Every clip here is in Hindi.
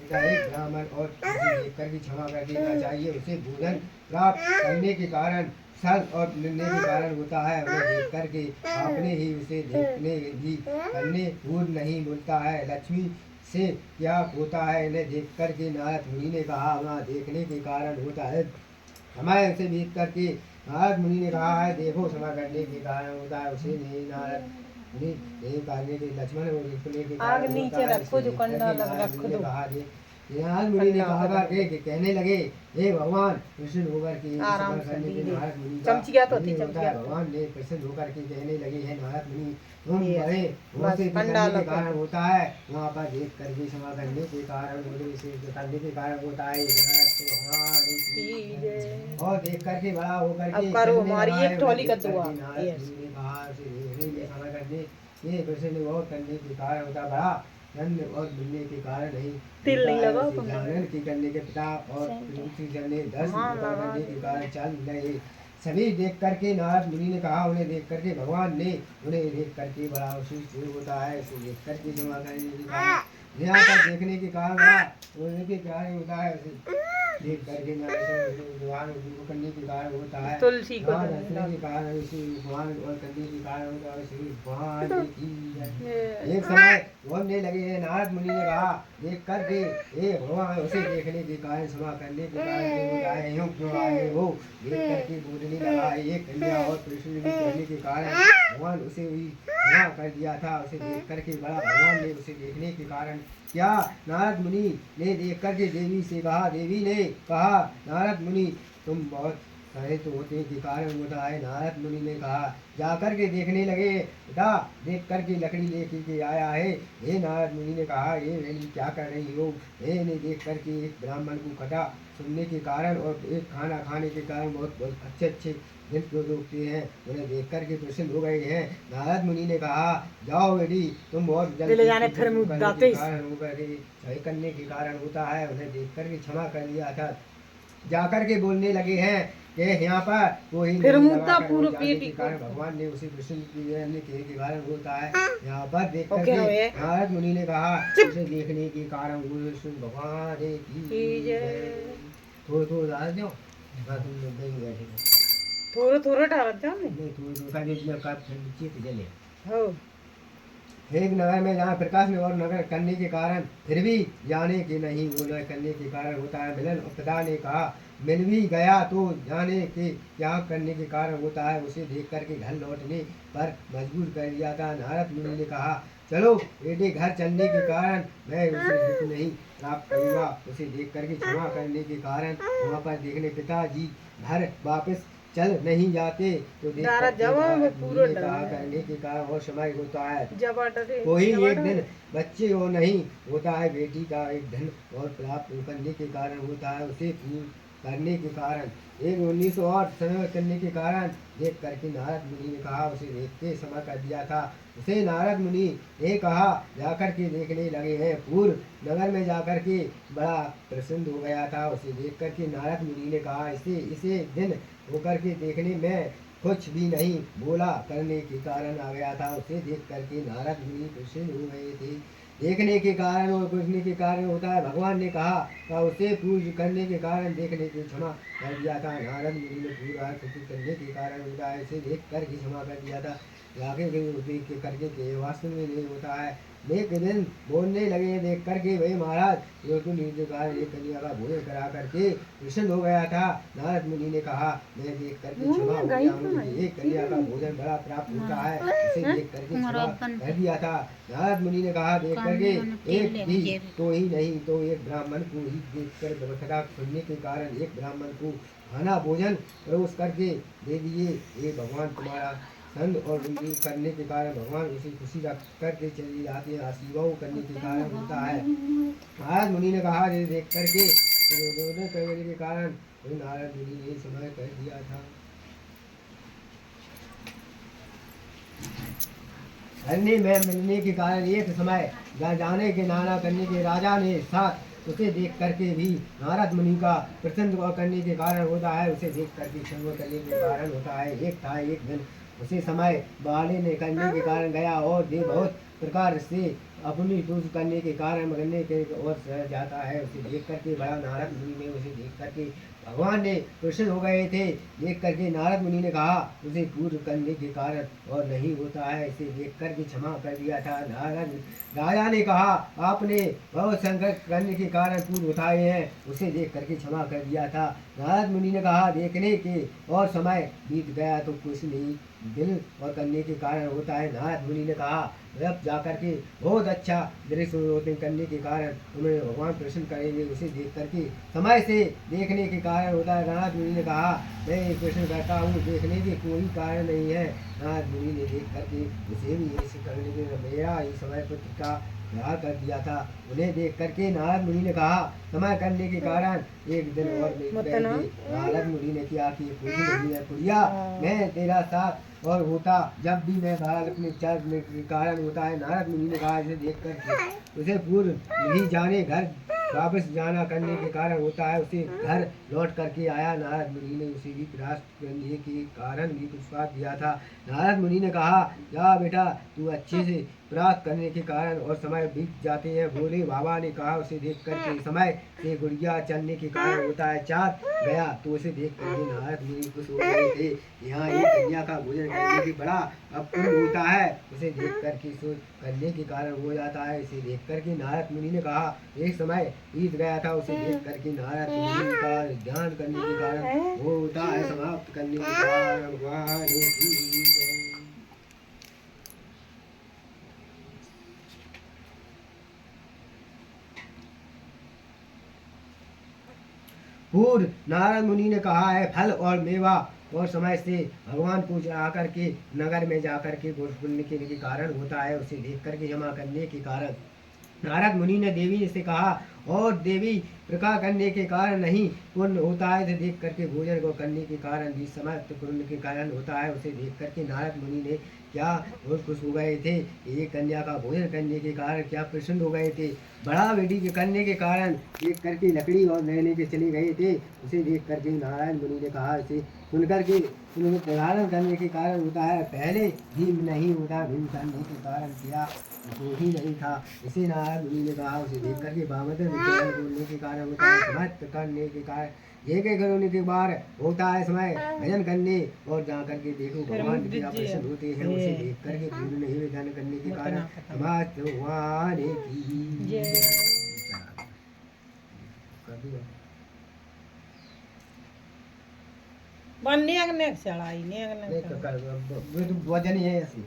एक ब्राह्मण और उसे देख कर भी क्षमा कर देना चाहिए। उसे भोजन प्राप्त करने के कारण सर्व और मिलने के कारण होता है। उन्हें देख करके आपने ही उसे देखने भी करने पूर्व नहीं बोलता है। लक्ष्मी से क्या होता है इन्हें देख करके नारद मुनि ने कहा वहाँ देखने के कारण होता है। समय उसे देख करके नारद मुनि ने कहा है देखो क्षमा करने के कारण होता है। उसे नहीं नारद मुनि नहीं करने के लक्ष्मण को देखने के कारण होता है। रखो जो कंडा लग रख दो। नारद मुनि ने कहा कि कहने लगे हे भगवान प्रसन्न होकर के आराम क्षमा करने के नारद मुनि का चमचिया तो नहीं होता है। भगवान ने प्रसन्न होकर के कहने लगे हे नारद मुनि तुम बड़े भरोसे करने के कारण होता है। वहाँ पर देख करके क्षमा करने के कारण करने के कारण होता है। और देख करके बड़ा होकर के करो हमारी एक टोली का दुआ ये प्रसन्न बहुत करने के कारण होता बड़ा धन्य और मिलने के कारण नहीं तिल नहीं लगा जानन की करने के पिता और करने 10 करने के कारण चल गए। सभी देख करके नारद मुनि ने कहा उन्हें देख करके भगवान ने उन्हें देख करके बड़ा खुशी होता है। उसे देख करके जमा करने के कारण यहाँ पर देखने के कारण उनके कारण होता है। देख करके भगवान करने के कारण होता है। तुलसी को के कारण भगवान और करने के कारण होता है। श्री भगवान की एक समय बोलने लगे हैं नारद मुनि ने कहा देख करके हे भगवान उसे देखने के कारण क्षमा करने के कारण क्यों आए हो। देख करके बोलने लगा एक कन्या और कृष्ण भी कहने के कारण भगवान उसे भी क्षमा कर दिया था। उसे देख करके बड़ा भगवान ने उसे देखने के कारण क्या नारद मुनि ने देख करके देवी से कहा देवी ने कहा नारद मुनि तुम बहुत सहित होते के कारण होता है। नारद मुनि ने कहा जाकर के देखने लगे बेटा देख करके लकड़ी लेके के आया है। हे नारद मुनि ने कहा ये वेली क्या कर रही हो। हे ने देख करके एक ब्राह्मण को कथा सुनने के कारण और एक खाना खाने के कारण बहुत बहुत अच्छे अच्छे दिन को रोकते हैं। उन्हें देख करके प्रसन्न हो गए हैं। नारद मुनि ने कहा जाओ बेटी तुम बहुत जल्दी सही करने के कारण होता है। उन्हें देख करके क्षमा कर दिया था। जाकर के बोलने लगे हैं कि यहाँ पर कोई के कारण भगवान ने उसे प्रसन्न के कारण होता है। यहाँ पर देख करके नारद मुनि ने कहा उसे देखने के कारण भगवान थोड़ा डाल दो थोड़ा डाल दो एक नगर में जहाँ प्रकाश में और नगर करने के कारण फिर भी जाने के नहीं वो न करने के कारण होता है। मिलन और पिता ने कहा मिल भी गया तो जाने के क्या करने के कारण होता है। उसे देख करके घर लौटने पर मजबूर कर दिया था। नारद मुनि ने कहा चलो बेटे घर चलने के कारण मैं उसे दुख नहीं प्राप्त करूँगा। उसे देख करके क्षमा करने के कारण वहाँ पर देखने पिताजी घर वापस चल नहीं जाते तो कहा करने के कारण और समय होता है। कोई एक दिन बच्चे हो नहीं होता है बेटी का एक धन और प्राप्त करने के कारण होता है। उसे करने के कारण एक 1908 समय करने के कारण देख करके नारद मुनि ने कहा उसे देखते समय कर दिया था। उसे नारद मुनि ने कहा जाकर के देखने लगे हैं। पूर्व नगर में जाकर के बड़ा प्रसन्न हो गया था। उसे देख करके नारद मुनि ने कहा इसे दिन होकर के देखने में कुछ भी नहीं बोला करने के कारण आ गया था। उसे देख करके नारद मुनि प्रसन्न हो गए थे। देखने के कारण और पूछने के कारण होता है। भगवान ने कहा उसे पूज करने के कारण देखने की क्षमा कर दिया था। नारद मुनि ने पूरा करने के कारण होता है। इसे देख कर ही क्षमा कर दिया था। आगे करके के वास्तव में नहीं होता है। एक दिन बोलने लगे देख करके भाई महाराज एक कन्या का भोजन करा करके प्रसन्न हो गया था। नारद मुनि ने कहा मैं देख करके क्षमा हो गया हूँ। एक कन्या का भोजन बड़ा प्राप्त होता है। उसे देख करके क्षमा कर दिया था। नारद मुनि ने कहा देख करके एक भी तो ही नहीं तो एक ब्राह्मण को ही देख कर कथा सुनने के कारण एक ब्राह्मण को खाना भोजन परोस करके दे दिए। ये भगवान तुम्हारा संग और करने के कारण भगवान उसे खुशी रख करके चली जाती है। आशीर्वाद करने के कारण होता है। नारद मुनि ने कहा देख करके करने के कारण नारद मुनि ने समय कर दिया था। धरनी में मिलने के कारण एक समय जाने के नाना करने के राजा ने साथ उसे देख करके भी नारद मुनि का प्रसन्न करने के कारण होता है। उसे देख करके क्षमा करने के कारण होता है। एक था एक दिन उसी समय बाले ने करने के कारण गया और दे बहुत प्रकार से अपनी दूर करने के कारण मरने के ओर जाता है। उसे देख करके बड़ा नारद मुनि ने उसे देख करके भगवान ने प्रसन्न हो गए थे। देख करके नारद मुनि ने कहा उसे पूर्ण करने के कारण और नहीं होता है, इसे देख करके क्षमा कर दिया था। नारद राजा ने कहा आपने बहुत संकट करने के कारण पूर्ण उठाए हैं, उसे देख करके क्षमा कर दिया था। नारद मुनि ने कहा देखने के और समय बीत गया तो कुछ नहीं, दिल और करने के कारण होता है। नारद मुनि ने कहा जब जाकर के बहुत अच्छा दृश्य होते करने के कारण उन्हें भगवान प्रसन्न करेंगे, उसे देख करके समय से देखने के कारण होता है। नारद मुनि ने कहा मैं प्रश्न करता हूँ, देखने के कोई कारण नहीं है। नारद मुनि ने देख करके उसे भी ऐसे करने के मेरा ही समय पुत्र का विवाह कर दिया था। उन्हें देख करके नारद मुनि ने कहा समय करने के कारण एक दिन और बीत गए थे। नारद मुनि ने किया कि कोई नहीं है कुड़िया, मैं तेरा साथ और होता जब भी मैं बाहर अपने चर्च के कारण होता है। नारद मुनि ने कहा इसे देख कर उसे पूर्व नहीं जाने घर वापस जाना करने के कारण होता है, उसे घर लौट करके आया। नारद मुनि ने उसे भी प्राप्त करने के कारण भी पुरस्कार दिया था। नारद मुनि ने कहा जा बेटा तू अच्छे से प्राप्त करने के कारण और समय बीत जाते हैं। भोले बाबा ने कहा उसे देख करके समय से गुड़िया चलने के कारण होता है। चाँद गया तो उसे देख करके नारद मुनि खुश हो गए थे। यहाँ एक कन्या का भोजन करने की बड़ा अपूर्ण होता है, उसे देख करके सोच करने के कारण हो जाता है। इसे देख करके नारद मुनि ने कहा एक समय बीत गया था, उसे देख करके नारद मुनि का ध्यान करने के कारण वो होता है। समाप्त करने के कारण भगवान की जय। पूर्व नारद मुनि ने कहा है फल और मेवा और समय से भगवान को आकर के नगर में जाकर के पुण्य के कारण होता है, उसे देख करके जमा करने के कारण। नारद मुनि ने देवी से कहा और देवी प्रकार करने के कारण नहीं पुण्य होता है, इसे देख करके भोजन को करने के कारण भी समाप्त पुण्य के कारण होता है। उसे देख करके नारद मुनि ने क्या बहुत खुश हो गए थे। एक कन्या का भोजन करने के कारण क्या प्रसन्न हो गए थे। बड़ा बेटी के करने के कारण देख करके लकड़ी और लेने के चले गए थे, उसे देख करके नारायण मुनि ने कहा इसे सुन करके धारण करने के कारण होता है। पहले भीम नहीं होता, भीम करने के कारण क्या वो ही नहीं था, इसे नारायण मुनि ने कहा। उसे देख करके बामन बोलने के कारण होता है। समाप्त करने के कारण एक करने के बाद होता है समय भजन करने और जा करके देखो भगवान के प्रसन्न होते हैं, उसे देख करके पूर्ण नहीं विधान करने के कारण समाप्त भगवान की जय। बनने अगने चढ़ाई ने नहीं तो अगने कर वो तो वजन ही है ऐसी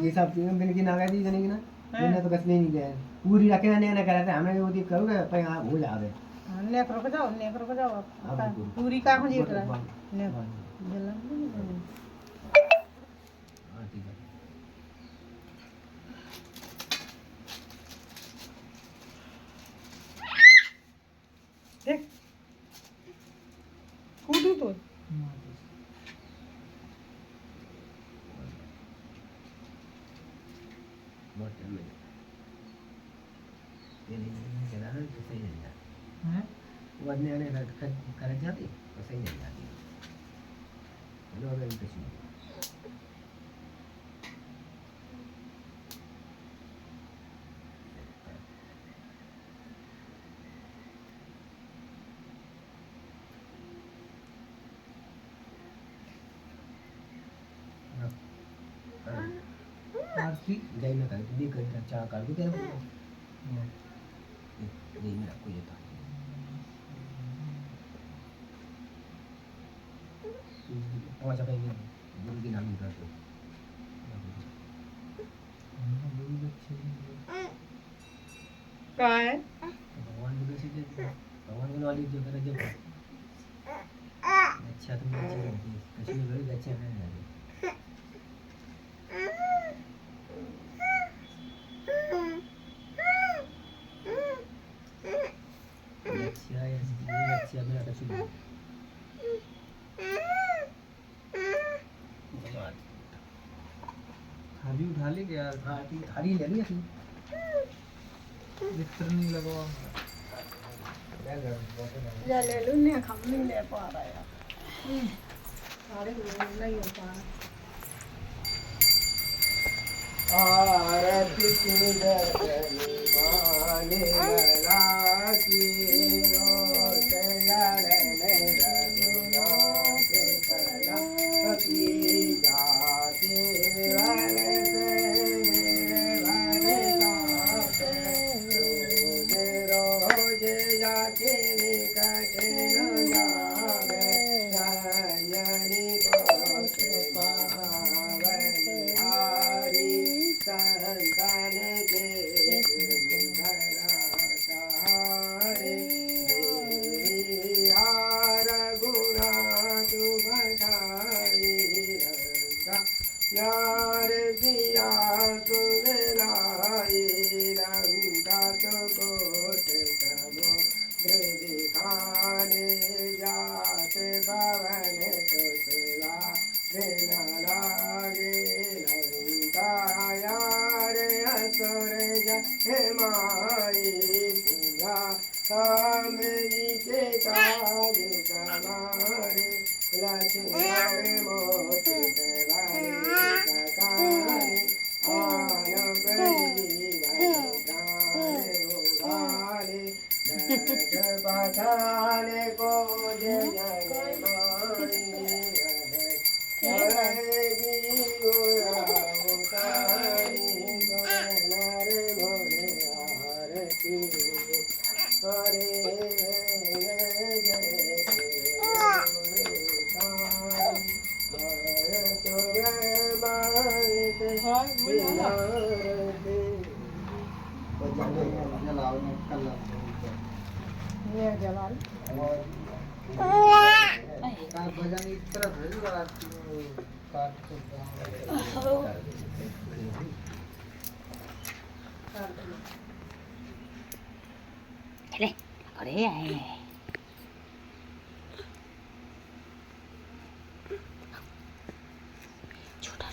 ये सब चीजें बिन की नागा दी जने की ना मैंने तो कसले नहीं गया पूरी रखे ना करा था हमने वो दी करोगे पर यहां भूल आ गए नेक रुक जाओ पूरी का हो जीत रहा ने जलन नहीं हां ठीक है देख कूदू तो बहुत टाइम में ये नहीं चला ना तो सही नहीं जाता हैं वजन आने कर जाती तो सही नहीं जाती लोग अभी कुछ नहीं आरती जय ना कर दी कर चाह कर भी तेरे नहीं मेरा कोई था पांच का ही गुरु की नाम कर दो का है भगवान को कैसे दे भगवान को नॉलेज जो करे जब अच्छा तुम अच्छे रहती कश्मीर में बड़ी अच्छा है अच्छा मेरा कश्मीर थाली उठा ली क्या हाँ ठीक थाली ले लिया थी बिस्तर नहीं लगवा जा ले लूं ने हम नहीं ले पा रहा यार सारे नहीं हो पा रहा आरती की दर्शनी माने लला की ओट लड़ने रघुनाथ कला की जाते वाले रोज रोज जाके निकट न जावे जननी बहुत पावनहारी संतन के धरा सहारे रघुनाथ बठाई रंगा यार दिया सुन लाई रंगा तो गोट समुद्र दिखाने जात पवन सुसला न लागे लंका यार असुर जय माई सिया काम जी के काज समारे लक्ष्मण मोत सकारे आन उगारे लट बधाने को जय माई हरे ये जला भजन इस तरह थोड़ी बराती काट के Đây, ở đấy này. Chú đó.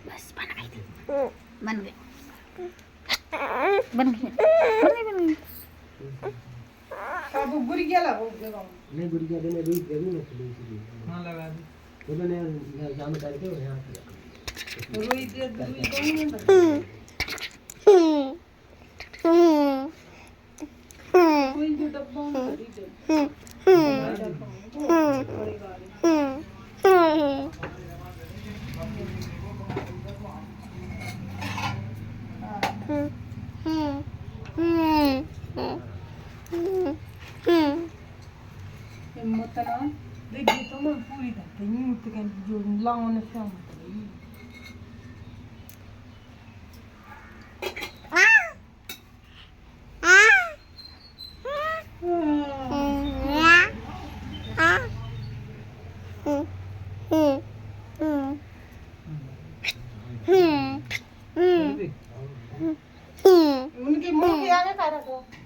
बस बना गई बन गई बन गई बन गई अब गुरी गेला हो गेला नहीं गुड़ी के देने दूध दे दूं ना हाँ लगा दी उन्होंने जाम करके यहाँ रोई दे रोई कौन में कोई जो डब्बा में भरी दे बड़ी गाड़ी Montana, they get on my food that they knew to get you long on the film. उनके मुंह के आगे खा रहा था